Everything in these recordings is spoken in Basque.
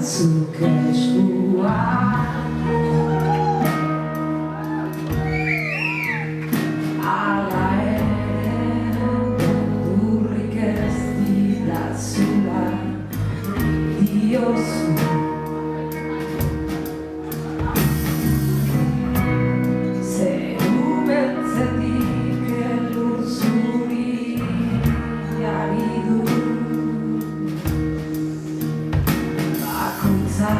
zuk eskua. Ala ere urrik ez didazula diozu. Zeru beltzetik elur zuriari du bakoitza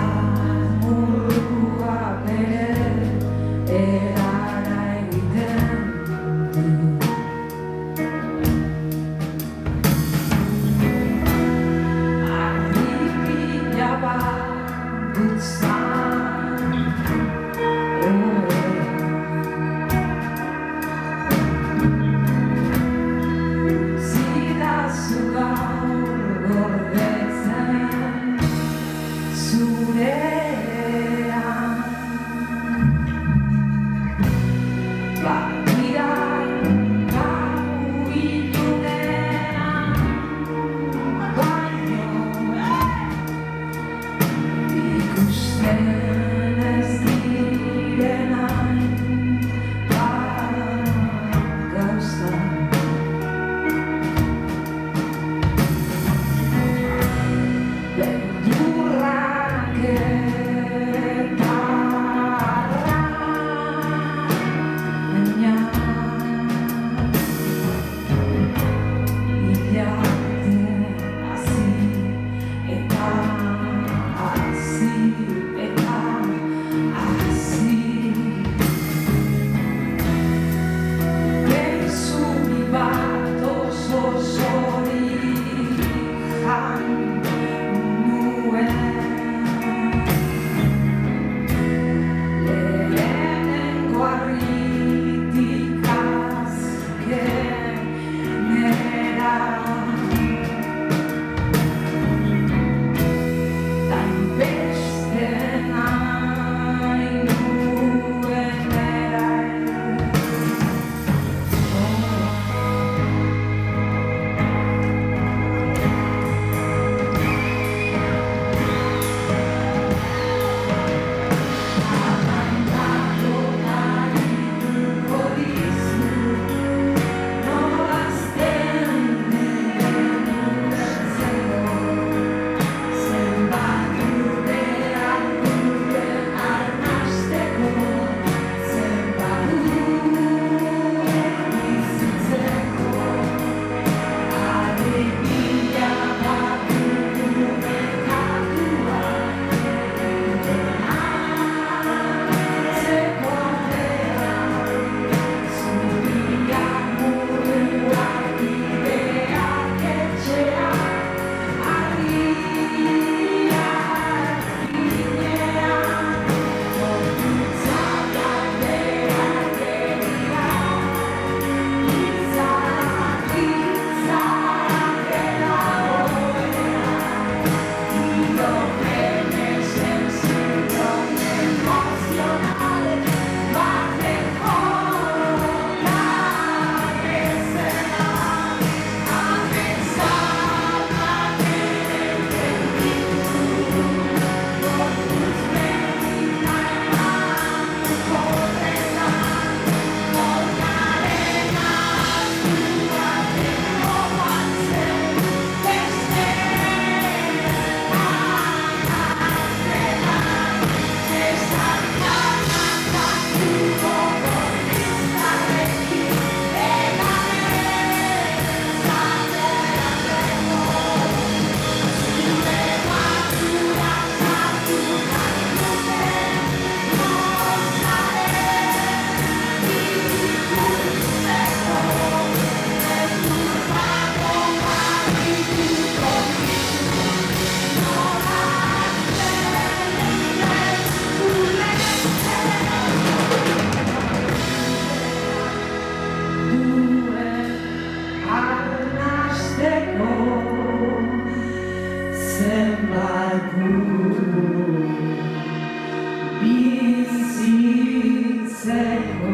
murrua bere erara egiten du. Argi-pila bat dut zan, zidazu gaur gordetzen zurean. Badira gau ilunean, baino ikusten ez direnak gauza. Beldurrak eta arraina hilarte hazi eta hazi eta hazi. Gezumi bat oso zorik jan nuen. Lehenengo harritik azkenera, hainbeste nahi nuenera zenbat bizitzeko.